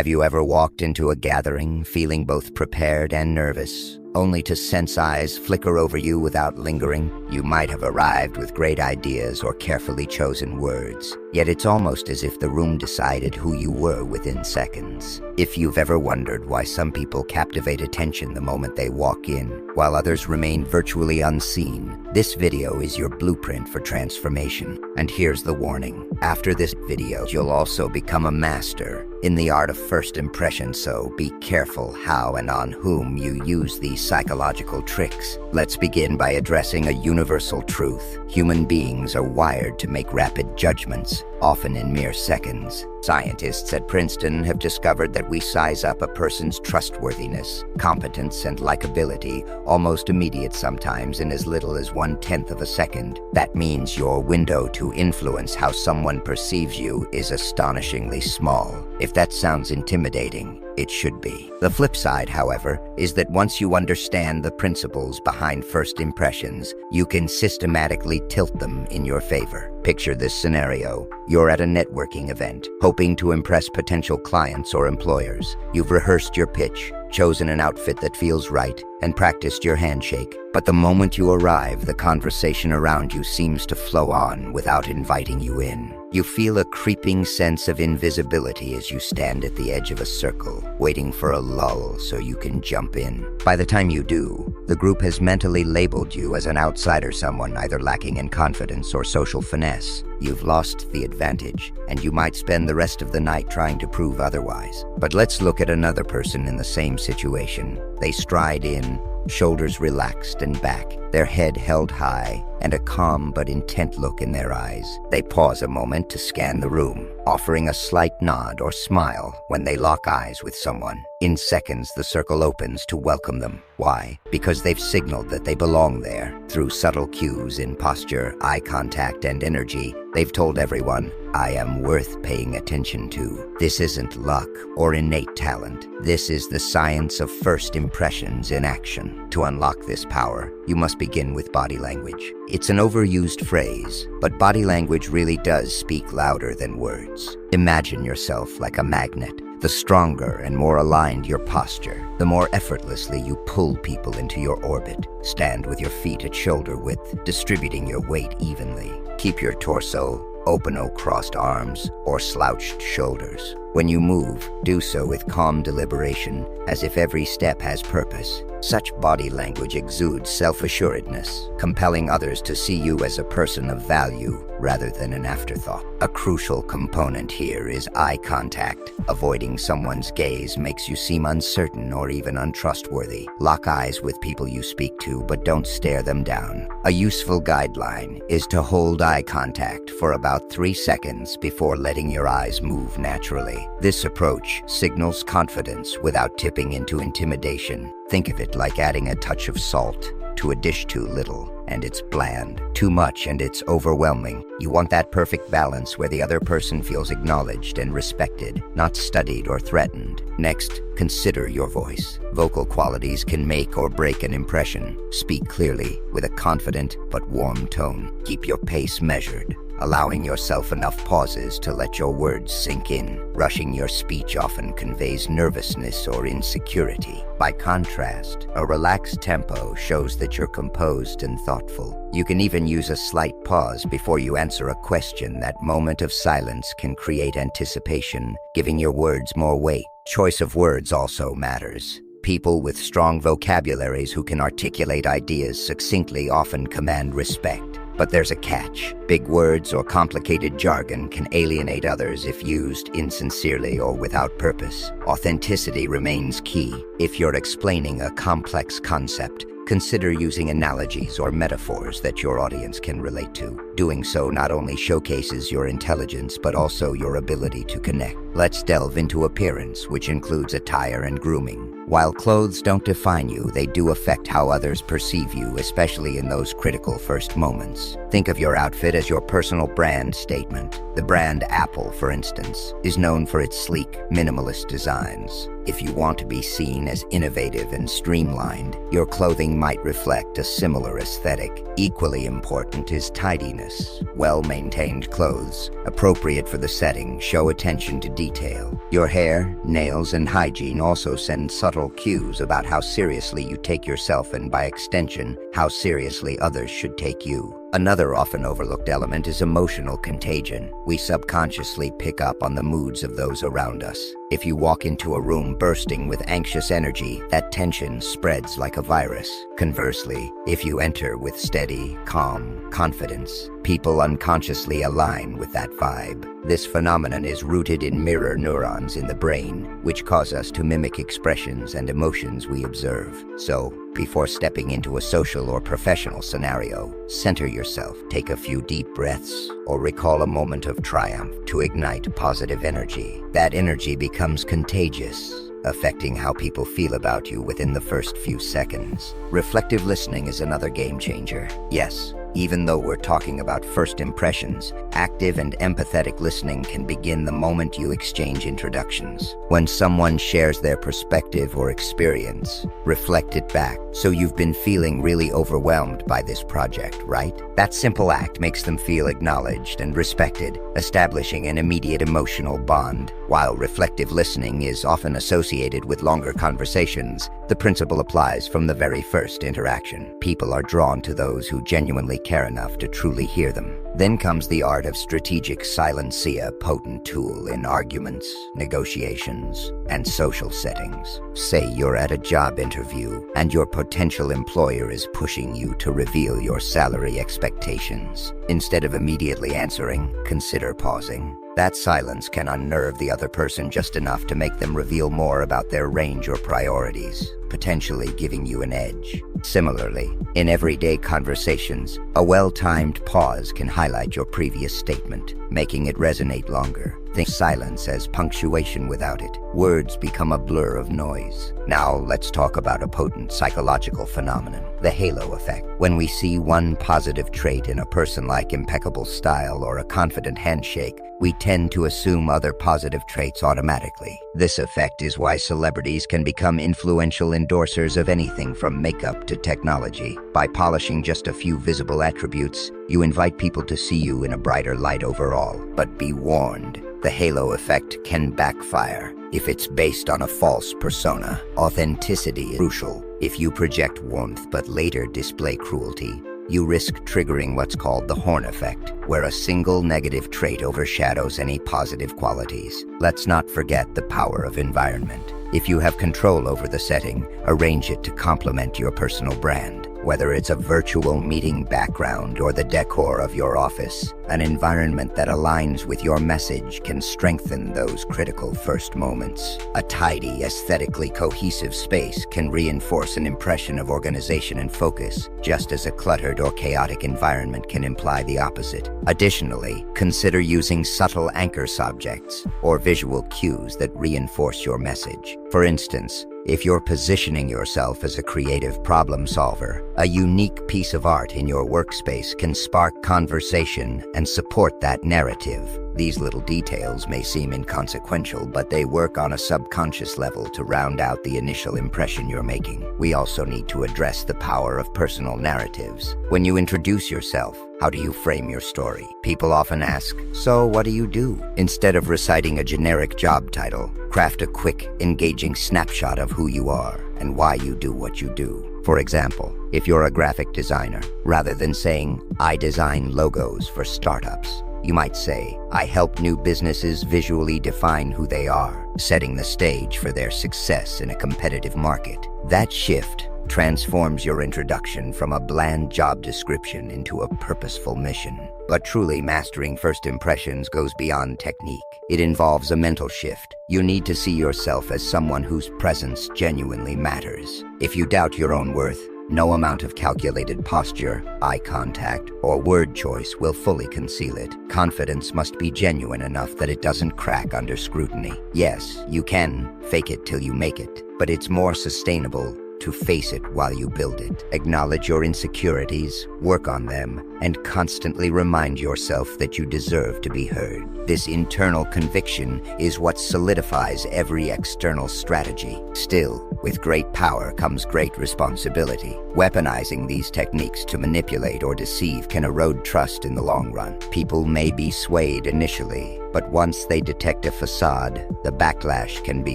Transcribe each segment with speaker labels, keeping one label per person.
Speaker 1: Have you ever walked into a gathering feeling both prepared and nervous, only to sense eyes flicker over you without lingering? You might have arrived with great ideas or carefully chosen words, yet it's almost as if the room decided who you were within seconds. If you've ever wondered why some people captivate attention the moment they walk in, while others remain virtually unseen, this video is your blueprint for transformation. And here's the warning. After this video, you'll also become a master in the art of first impression, so be careful how and on whom you use these psychological tricks. Let's begin by addressing a universal truth. Human beings are wired to make rapid judgments, often in mere seconds. Scientists at Princeton have discovered that we size up a person's trustworthiness, competence, and likability almost immediate, sometimes in as little as 1/10 of a second. That means your window to influence how someone perceives you is astonishingly small. If that sounds intimidating, it should be. The flip side, however, is that once you understand the principles behind first impressions, you can systematically tilt them in your favor. Picture this scenario. You're at a networking event, hoping to impress potential clients or employers. You've rehearsed your pitch, chosen an outfit that feels right, and practiced your handshake. But the moment you arrive, the conversation around you seems to flow on without inviting you in. You feel a creeping sense of invisibility as you stand at the edge of a circle, waiting for a lull so you can jump in. By the time you do, the group has mentally labeled you as an outsider, someone either lacking in confidence or social finesse. You've lost the advantage, and you might spend the rest of the night trying to prove otherwise. But let's look at another person in the same situation. They stride in, shoulders relaxed and back, their head held high, and a calm but intent look in their eyes. They pause a moment to scan the room, offering a slight nod or smile when they lock eyes with someone. In seconds, the circle opens to welcome them. Why? Because they've signaled that they belong there. Through subtle cues in posture, eye contact, and energy, they've told everyone, I am worth paying attention to. This isn't luck or innate talent. This is the science of first impressions in action. To unlock this power, you must begin with body language. It's an overused phrase, but body language really does speak louder than words. Imagine yourself like a magnet. The stronger and more aligned your posture, the more effortlessly you pull people into your orbit. Stand with your feet at shoulder width, distributing your weight evenly. Keep your torso open or crossed arms or slouched shoulders. When you move, do so with calm deliberation, as if every step has purpose. Such body language exudes self-assuredness, compelling others to see you as a person of value rather than an afterthought. A crucial component here is eye contact. Avoiding someone's gaze makes you seem uncertain or even untrustworthy. Lock eyes with people you speak to, but don't stare them down. A useful guideline is to hold eye contact for about 3 seconds before letting your eyes move naturally. This approach signals confidence without tipping into intimidation. Think of it like adding a touch of salt to a dish. Too little, and it's bland. Too much, and it's overwhelming. You want that perfect balance where the other person feels acknowledged and respected, not studied or threatened. Next, consider your voice. Vocal qualities can make or break an impression. Speak clearly, with a confident but warm tone. Keep your pace measured, allowing yourself enough pauses to let your words sink in. Rushing your speech often conveys nervousness or insecurity. By contrast, a relaxed tempo shows that you're composed and thoughtful. You can even use a slight pause before you answer a question. That moment of silence can create anticipation, giving your words more weight. Choice of words also matters. People with strong vocabularies who can articulate ideas succinctly often command respect. But there's a catch. Big words or complicated jargon can alienate others if used insincerely or without purpose. Authenticity remains key. If you're explaining a complex concept, consider using analogies or metaphors that your audience can relate to. Doing so not only showcases your intelligence, but also your ability to connect. Let's delve into appearance, which includes attire and grooming. While clothes don't define you, they do affect how others perceive you, especially in those critical first moments. Think of your outfit as your personal brand statement. The brand Apple, for instance, is known for its sleek, minimalist designs. If you want to be seen as innovative and streamlined, your clothing might reflect a similar aesthetic. Equally important is tidiness. Well-maintained clothes, appropriate for the setting, show attention to detail. Your hair, nails, and hygiene also send subtle cues about how seriously you take yourself and, by extension, how seriously others should take you. Another often overlooked element is emotional contagion. We subconsciously pick up on the moods of those around us. If you walk into a room bursting with anxious energy, that tension spreads like a virus. Conversely, if you enter with steady, calm confidence, people unconsciously align with that vibe. This phenomenon is rooted in mirror neurons in the brain, which cause us to mimic expressions and emotions we observe. So, before stepping into a social or professional scenario, center yourself, take a few deep breaths, or recall a moment of triumph to ignite positive energy. That energy becomes contagious, affecting how people feel about you within the first few seconds. Reflective listening is another game changer. Yes, even though we're talking about first impressions, active and empathetic listening can begin the moment you exchange introductions. When someone shares their perspective or experience, reflect it back. So you've been feeling really overwhelmed by this project, right? That simple act makes them feel acknowledged and respected, establishing an immediate emotional bond. While reflective listening is often associated with longer conversations, the principle applies from the very first interaction. People are drawn to those who genuinely care enough to truly hear them. Then comes the art of strategic silencia, a potent tool in arguments, negotiations, and social settings. Say you're at a job interview and your potential employer is pushing you to reveal your salary expectations. Instead of immediately answering, consider pausing. That silence can unnerve the other person just enough to make them reveal more about their range or priorities, potentially giving you an edge. Similarly, in everyday conversations, a well-timed pause can highlight your previous statement, making it resonate longer. Think silence as punctuation without it. Words become a blur of noise. Now let's talk about a potent psychological phenomenon, the halo effect. When we see one positive trait in a person like impeccable style or a confident handshake, we tend to assume other positive traits automatically. This effect is why celebrities can become influential endorsers of anything from makeup to technology. By polishing just a few visible attributes, you invite people to see you in a brighter light overall. But be warned, the halo effect can backfire if it's based on a false persona. Authenticity is crucial. If you project warmth but later display cruelty, you risk triggering what's called the Horn effect, where a single negative trait overshadows any positive qualities. Let's not forget the power of environment. If you have control over the setting, arrange it to complement your personal brand. Whether it's a virtual meeting background or the decor of your office, an environment that aligns with your message can strengthen those critical first moments. A tidy, aesthetically cohesive space can reinforce an impression of organization and focus, just as a cluttered or chaotic environment can imply the opposite. Additionally, consider using subtle anchor subjects or visual cues that reinforce your message. For instance, if you're positioning yourself as a creative problem solver, a unique piece of art in your workspace can spark conversation and support that narrative. These little details may seem inconsequential, but they work on a subconscious level to round out the initial impression you're making. We also need to address the power of personal narratives. When you introduce yourself, how do you frame your story? People often ask, "So what do you do?" Instead of reciting a generic job title, craft a quick, engaging snapshot of who you are and why you do what you do. For example, if you're a graphic designer, rather than saying, "I design logos for startups," you might say, "I help new businesses visually define who they are," setting the stage for their success in a competitive market. That shift transforms your introduction from a bland job description into a purposeful mission. But truly mastering first impressions goes beyond technique. It involves a mental shift. You need to see yourself as someone whose presence genuinely matters. If you doubt your own worth, No amount of calculated posture, eye contact, or word choice will fully conceal it. Confidence must be genuine enough that it doesn't crack under scrutiny. Yes, you can fake it till you make it, but it's more sustainable to face it while you build it. Acknowledge your insecurities, work on them, and constantly remind yourself that you deserve to be heard. This internal conviction is what solidifies every external strategy. Still, with great power comes great responsibility. Weaponizing these techniques to manipulate or deceive can erode trust in the long run. People may be swayed initially, but once they detect a facade, the backlash can be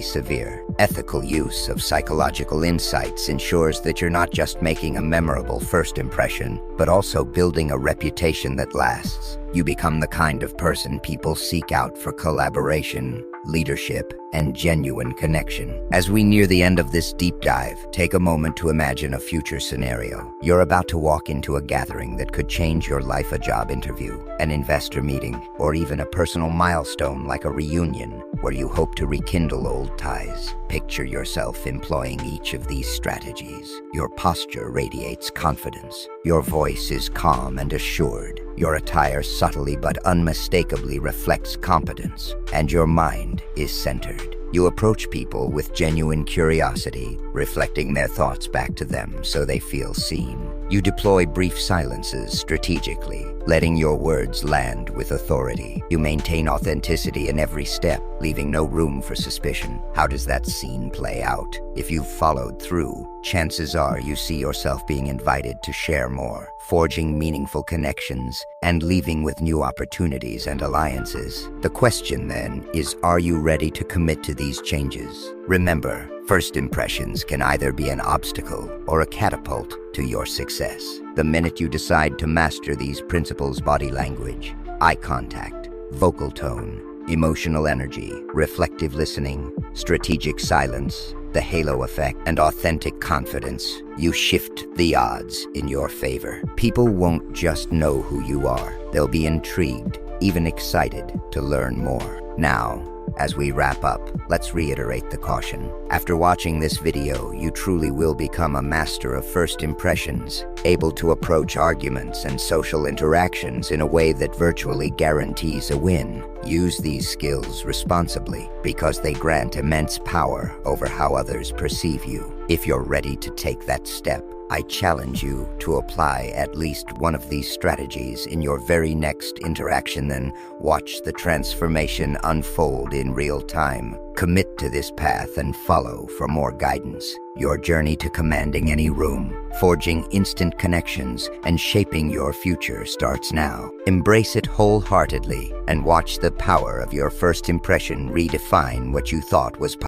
Speaker 1: severe. Ethical use of psychological insights ensures that you're not just making a memorable first impression, but also building a reputation that lasts. You become the kind of person people seek out for collaboration, leadership, and genuine connection. As we near the end of this deep dive, take a moment to imagine a future scenario. You're about to walk into a gathering that could change your life: a job interview, an investor meeting, or even a personal milestone like a reunion where you hope to rekindle old ties. Picture yourself employing each of these strategies. Your posture radiates confidence. Your voice is calm and assured. Your attire subtly but unmistakably reflects competence, and your mind is centered. You approach people with genuine curiosity, reflecting their thoughts back to them so they feel seen. You deploy brief silences strategically, letting your words land with authority. You maintain authenticity in every step, leaving no room for suspicion. How does that scene play out? If you've followed through, chances are you see yourself being invited to share more, forging meaningful connections, and leaving with new opportunities and alliances. The question then is, are you ready to commit to these changes? Remember, first impressions can either be an obstacle or a catapult to your success. The minute you decide to master these principles: body language, eye contact, vocal tone, emotional energy, reflective listening, strategic silence, the halo effect, and authentic confidence, you shift the odds in your favor. People won't just know who you are. They'll be intrigued, even excited to learn more. Now, as we wrap up, let's reiterate the caution. After watching this video, you truly will become a master of first impressions, able to approach arguments and social interactions in a way that virtually guarantees a win. Use these skills responsibly, because they grant immense power over how others perceive you. If you're ready to take that step, I challenge you to apply at least one of these strategies in your very next interaction, then watch the transformation unfold in real time. Commit to this path and follow for more guidance. Your journey to commanding any room, forging instant connections, and shaping your future starts now. Embrace it wholeheartedly and watch the power of your first impression redefine what you thought was possible.